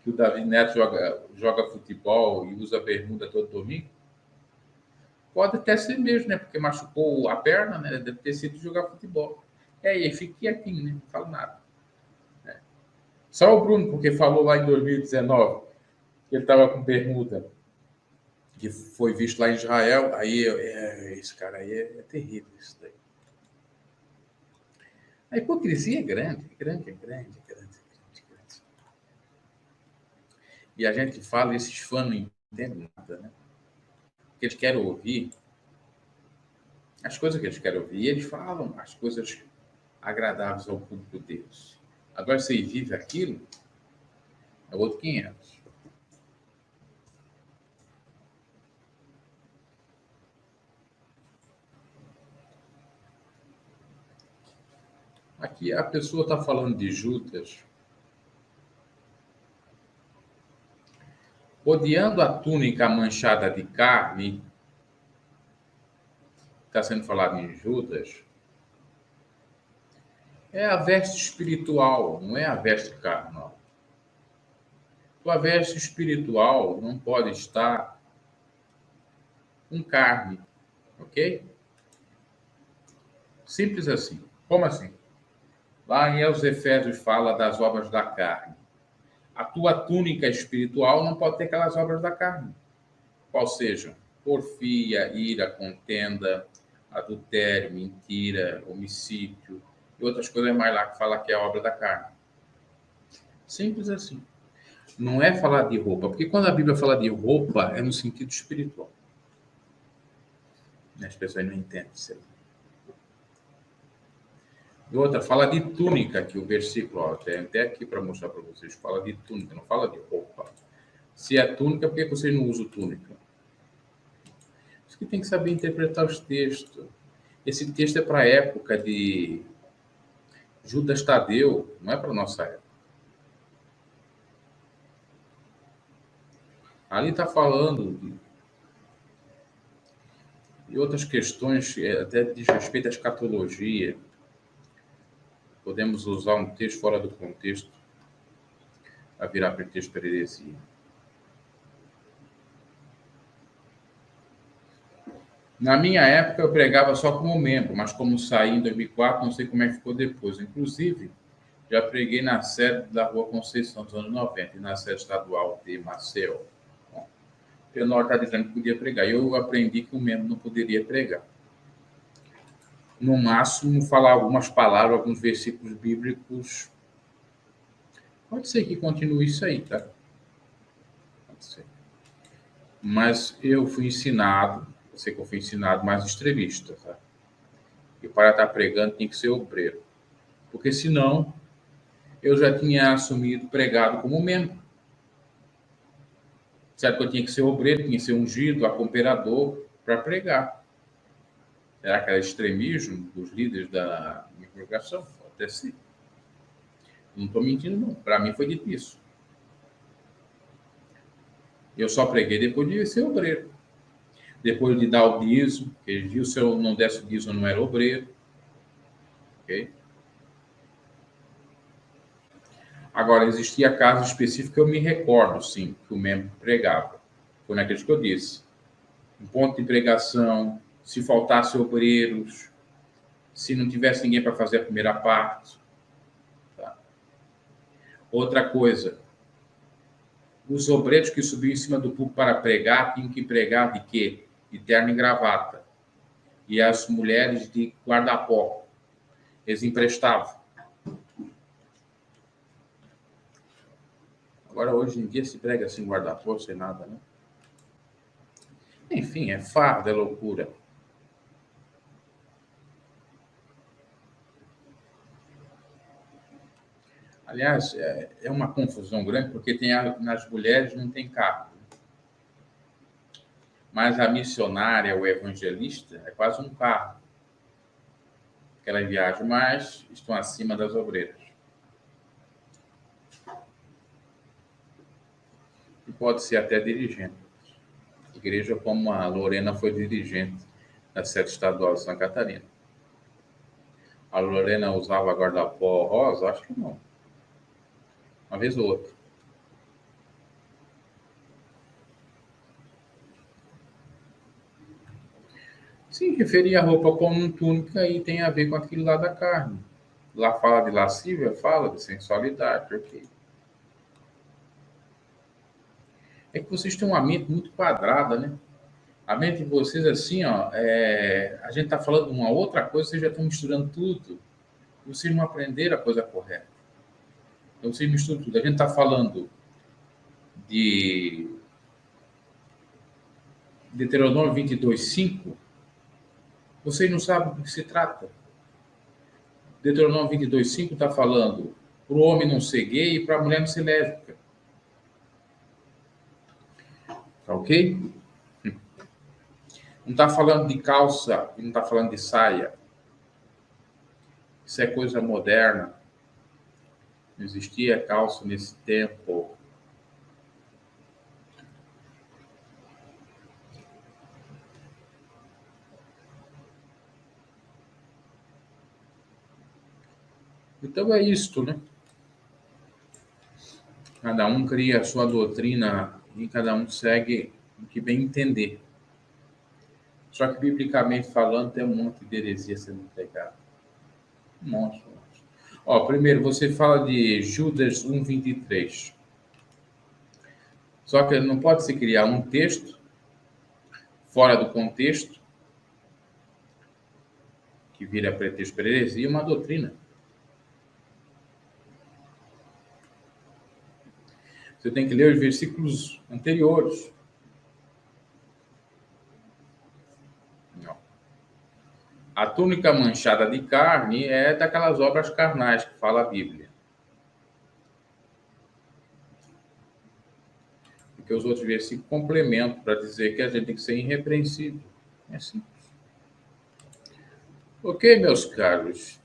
Que o Davi Neto joga futebol e usa bermuda todo domingo? Pode até ser mesmo, né? Porque machucou a perna, né? Deve ter sido jogar futebol. E fique quietinho, né? Não falo nada. Né? Só o Bruno, porque falou lá em 2019 que ele estava com bermuda, que foi visto lá em Israel. Aí, esse cara aí é terrível, isso daí. A hipocrisia é grande, grande, grande, grande, grande. E a gente fala, e esses fãs não entendem nada, né? Porque eles querem ouvir as coisas que eles querem ouvir. E eles falam as coisas agradáveis ao público deles. Agora, se ele vive aquilo, é outro 500. Aqui a pessoa está falando de Judas, odiando a túnica manchada de carne, está sendo falado em Judas, é a veste espiritual, não é a veste carnal. Tua veste espiritual não pode estar com carne, ok? Simples assim. Como assim? Lá em Efésios fala das obras da carne. A tua túnica espiritual não pode ter aquelas obras da carne. Qual sejam? Porfia, ira, contenda, adultério, mentira, homicídio e outras coisas mais lá que fala que é obra da carne. Simples assim. Não é falar de roupa, porque quando a Bíblia fala de roupa, é no sentido espiritual. As pessoas não entendem isso aí. E outra, fala de túnica, que o versículo, ó, tem até aqui para mostrar para vocês, fala de túnica, não fala de roupa. Se é túnica, por que vocês não usam túnica? Isso que tem que saber interpretar os textos. Esse texto é para a época de Judas Tadeu, não é para a nossa época. Ali está falando de outras questões, até diz respeito à escatologia. Podemos usar um texto fora do contexto a virar pretexto para heresia. Na minha época, eu pregava só como membro, mas como saí em 2004, não sei como é que ficou depois. Inclusive, já preguei na sede da Rua Conceição dos anos 90 e na sede estadual de Maceió. Bom, o Tenor está dizendo que podia pregar. Eu aprendi que o membro não poderia pregar. No máximo, falar algumas palavras, alguns versículos bíblicos. Pode ser que continue isso aí, tá? Pode ser. Mas eu fui ensinado, eu sei que eu fui ensinado mais extremista, tá? E para estar pregando tem que ser obreiro. Porque senão eu já tinha assumido pregado como membro. Certo que eu tinha que ser obreiro, tinha que ser ungido, acompanhador para pregar. Será que era extremismo dos líderes da minha congregação? Pode até ser. Não estou mentindo, não. Para mim foi dito isso. Eu só preguei depois de ser obreiro. Depois de dar o dízimo, porque eles viram se eu não desse o dízimo, eu não era obreiro. Ok? Agora, existia casos específicos que eu me recordo, sim, que o membro pregava. Foi naqueles que eu disse. Um ponto de pregação, se faltasse obreiros, se não tivesse ninguém para fazer a primeira parte, Outra coisa, os obreiros que subiam em cima do púlpito para pregar tinham que pregar de quê? De terno e gravata. E as mulheres de guarda-pó. Eles emprestavam. Agora, hoje em dia, se prega sem guarda-pó, sem nada, né? Enfim, é fardo, é loucura. Aliás, é uma confusão grande, porque nas mulheres não tem carro. Mas a missionária, o evangelista, é quase um carro. Que ela viaja, mas estão acima das obreiras. E pode ser até dirigente. Igreja como a Lorena foi dirigente da sede estadual de Santa Catarina. A Lorena usava guarda-pó rosa? Acho que não. Uma vez ou outra. Sim, referia a roupa como túnica e tem a ver com aquilo lá da carne. Lá fala de lascívia, fala de sensualidade, ok. É que vocês têm uma mente muito quadrada, né? A mente de vocês, assim, ó, a gente está falando de uma outra coisa, vocês já estão misturando tudo. Vocês não aprenderam a coisa correta. Então, vocês misturam tudo. A gente está falando de Deuteronômio 22:5. Vocês não sabem do que se trata. Deuteronômio 22:5 está falando para o homem não ser gay e para a mulher não ser lésbica. Tá ok? Não está falando de calça e não está falando de saia. Isso é coisa moderna. Não existia calça nesse tempo. Então é isto, né? Cada um cria a sua doutrina e cada um segue o que bem entender. Só que, biblicamente falando, tem um monte de heresia sendo pregada. Um monte. Ó, primeiro, você fala de Judas 1:23. Só que não pode se criar um texto fora do contexto, que vira pretexto para heresia, e uma doutrina. Você tem que ler os versículos anteriores. Não. A túnica manchada de carne é daquelas obras carnais que fala a Bíblia. Porque os outros versículos complementam para dizer que a gente tem que ser irrepreensível. É simples. Ok, meus caros.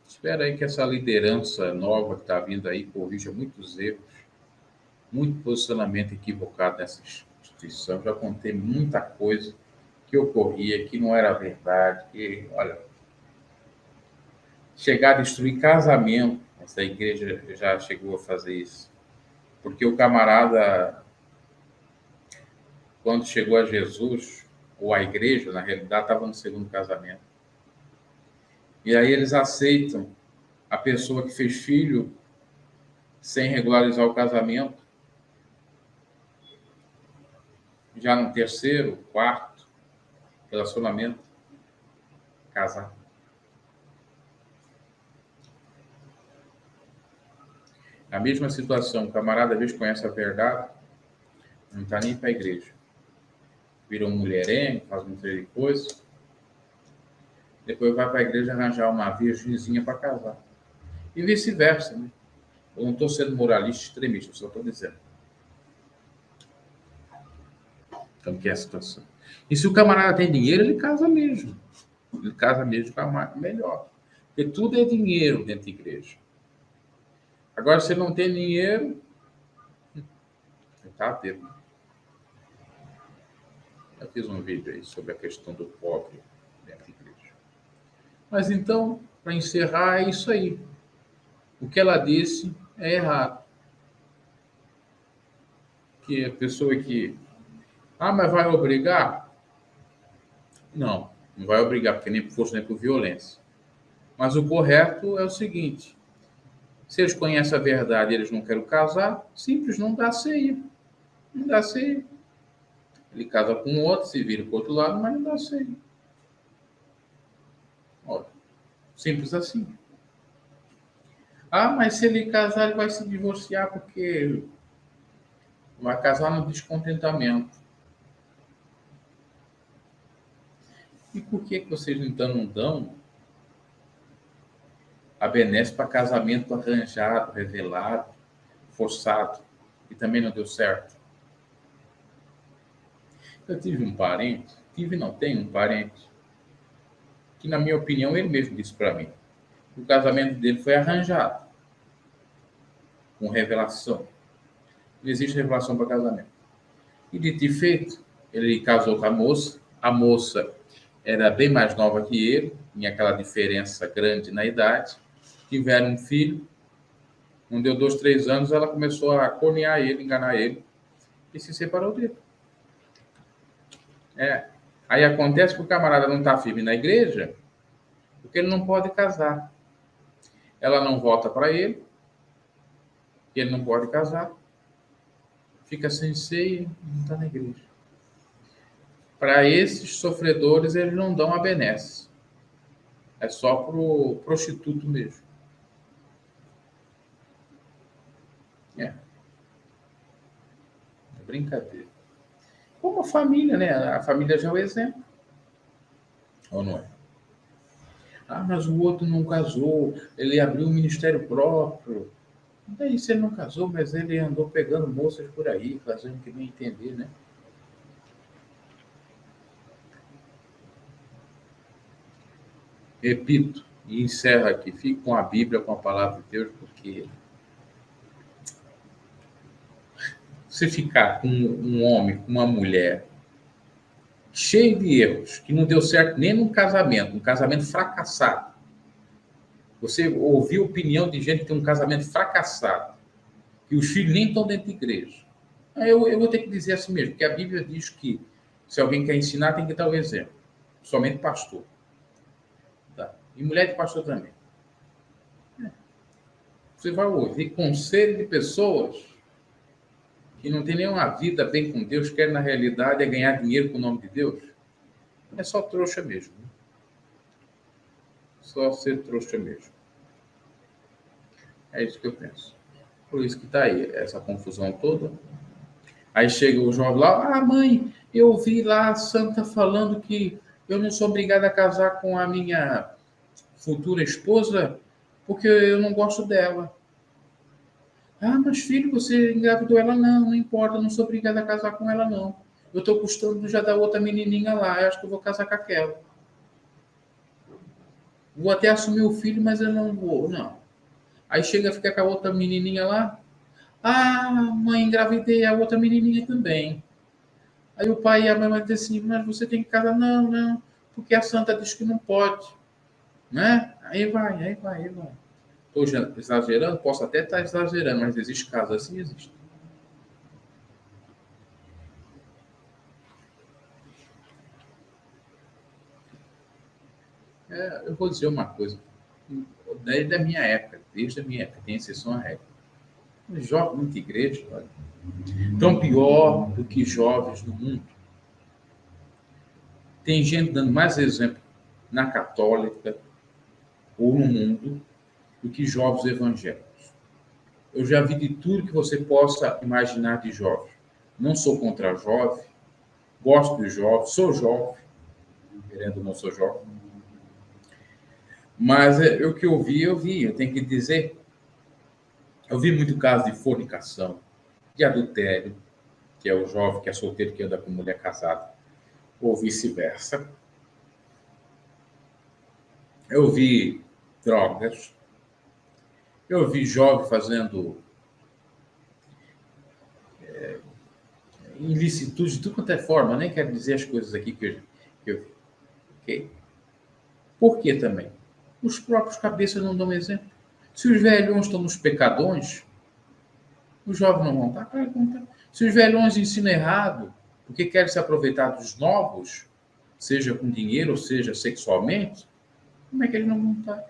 Espero aí que essa liderança nova que está vindo aí corrija muitos erros, muito posicionamento equivocado nessa instituição. Já contei muita coisa que ocorria, que não era verdade, que, olha, chegar a destruir casamento, essa igreja já chegou a fazer isso. Porque o camarada, quando chegou a Jesus, ou a igreja, na realidade, estava no segundo casamento. E aí eles aceitam a pessoa que fez filho sem regularizar o casamento. Já no terceiro, quarto relacionamento, casar. A mesma situação, o camarada às vezes conhece a verdade, não está nem para a igreja. Vira um mulherengo, faz um monte de coisa. Depois vai para a igreja arranjar uma virgenzinha para casar. E vice-versa, né? Eu não estou sendo moralista extremista, eu só estou dizendo. Então, que é a situação. E se o camarada tem dinheiro, ele casa mesmo. Ele casa mesmo com a marca melhor. Porque tudo é dinheiro dentro da igreja. Agora, se não tem dinheiro, tá tendo. Eu fiz um vídeo aí sobre a questão do pobre dentro da igreja. Mas então, para encerrar, é isso aí. O que ela disse é errado. Que a pessoa que... Ah, mas vai obrigar? Não, não vai obrigar, porque nem por força nem por violência. Mas o correto é o seguinte: Se eles conhecem a verdade e eles não querem casar, simples, não dá ceia. Não dá ceia. Ele casa com outro, se vira para o outro lado, mas não dá ceia. Olha, simples assim. Ah, mas se ele casar, ele vai se divorciar porque vai casar no descontentamento. E por que vocês então não dão a benesse para casamento arranjado, revelado, forçado, e também não deu certo? Eu tive um parente, tenho um parente, que na minha opinião ele mesmo disse para mim, o casamento dele foi arranjado, com revelação. Não existe revelação para casamento. E dito e feito, ele casou com a moça era bem mais nova que ele, tinha aquela diferença grande na idade, tiveram um filho, não deu 2, 3 anos, ela começou a cornear ele, enganar ele, e se separou dele. Aí acontece que o camarada não está firme na igreja, porque ele não pode casar. Ela não volta para ele, porque ele não pode casar, fica sem ceia e não está na igreja. Para esses sofredores, eles não dão a benesse. É só para o prostituto mesmo. É brincadeira. Como a família, né? A família já é o exemplo. Ou não é? Ah, mas o outro não casou, ele abriu um ministério próprio. Daí se ele não casou, mas ele andou pegando moças por aí, fazendo que nem entender, né? Repito, e encerro aqui, fico com a Bíblia, com a palavra de Deus, porque você ficar com um homem, com uma mulher, cheio de erros, que não deu certo nem num casamento, um casamento fracassado. Você ouviu opinião de gente que tem um casamento fracassado, que os filhos nem estão dentro de igreja. Eu vou ter que dizer assim mesmo, porque a Bíblia diz que se alguém quer ensinar, tem que dar o exemplo. Somente pastor. Tá? E mulher de pastor também. Você vai ouvir conselho de pessoas que não tem nenhuma vida bem com Deus, quer na realidade é ganhar dinheiro com o nome de Deus. É só trouxa mesmo. Só ser trouxa mesmo. É isso que eu penso. Por isso que está aí essa confusão toda. Aí chega o jovem lá, ah, mãe, eu ouvi lá a santa falando que eu não sou obrigada a casar com a minha futura esposa porque eu não gosto dela. Ah, mas filho, você engravidou ela? Não, não importa, eu não sou obrigada a casar com ela, não. Eu estou gostando já da outra menininha lá, eu acho que eu vou casar com aquela. Vou até assumir o filho, mas eu não vou, não. Aí chega a ficar com a outra menininha lá. Ah, mãe, engravidei a outra menininha também. Aí o pai e a mãe vão dizer assim, mas você tem que casar? Não, não, porque a santa diz que não pode. Né? Aí vai. Estou exagerando? Posso até estar exagerando, mas existe caso assim? Existe. Eu vou dizer uma coisa. Desde a minha época, tem exceção à regra. Os jovens de igreja, olha, tão pior do que jovens no mundo. Tem gente dando mais exemplo na católica ou no mundo do que jovens evangélicos. Eu já vi de tudo que você possa imaginar de jovem. Não sou contra jovem, gosto de jovem, sou jovem, querendo ou não sou jovem. Mas o que eu vi, eu tenho que dizer. Eu vi muito caso de fornicação, de adultério, que é o jovem que é solteiro que anda com mulher casada, ou vice-versa. Eu vi drogas, eu vi jovem fazendo ilicitude de tudo quanto é forma, nem quero dizer as coisas aqui que eu vi. Okay? Por que também? Os próprios cabeças não dão exemplo. Se os velhões estão nos pecadões, os jovens não vão estar? Claro que vão estar. Se os velhões ensinam errado, porque querem se aproveitar dos novos, seja com dinheiro ou seja sexualmente, como é que eles não vão estar?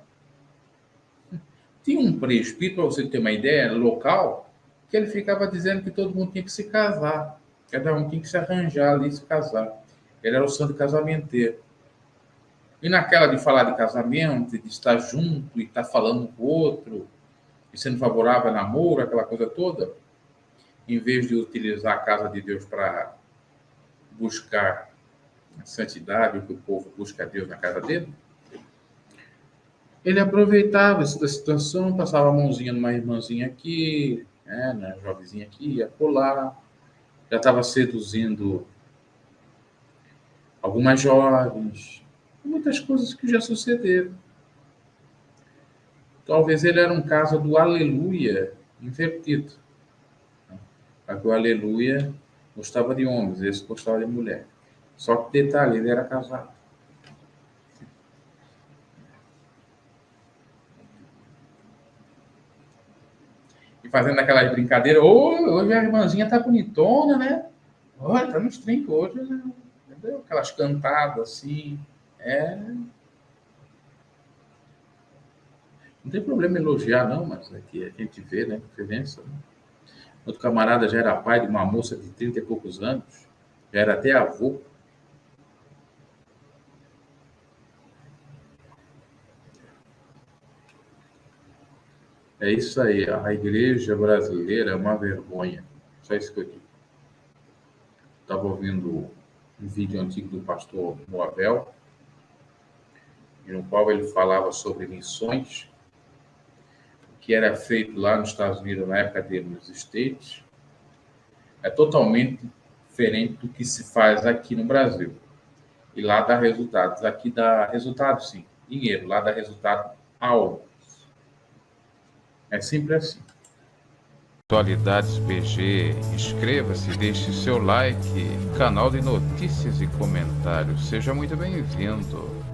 Tinha um presbítero, para você ter uma ideia, local, que ele ficava dizendo que todo mundo tinha que se casar. Cada um tinha que se arranjar ali e se casar. Ele era o santo casamenteiro. E naquela de falar de casamento, de estar junto e estar falando com o outro, e sendo favorável a namoro, aquela coisa toda, em vez de utilizar a casa de Deus para buscar a santidade, o que o povo busca a Deus na casa dele, ele aproveitava essa situação, passava a mãozinha numa irmãzinha aqui, né, na jovenzinha aqui, ia colar, já estava seduzindo algumas jovens, muitas coisas que já sucederam. Talvez ele era um caso do aleluia invertido. Porque o aleluia gostava de homens, esse gostava de mulher. Só que detalhe, ele era casado. E fazendo aquelas brincadeiras, hoje a irmãzinha tá bonitona, né? Olha, tá nos trincos hoje, né? Entendeu? Aquelas cantadas assim. Não tem problema elogiar, não, mas aqui a gente vê, né? Diferença. Né? Outro camarada já era pai de uma moça de 30 e poucos anos, já era até avô. É isso aí, a igreja brasileira é uma vergonha. Só isso que eu digo. Estava ouvindo um vídeo antigo do pastor Moabel, no qual ele falava sobre missões, o que era feito lá nos Estados Unidos na época dele nos States, é totalmente diferente do que se faz aqui no Brasil. E lá dá resultados. Aqui dá resultado, sim. Dinheiro. Lá dá resultado almas. É sempre assim. Atualidades BG, inscreva-se, deixe seu like, canal de notícias e comentários. Seja muito bem-vindo.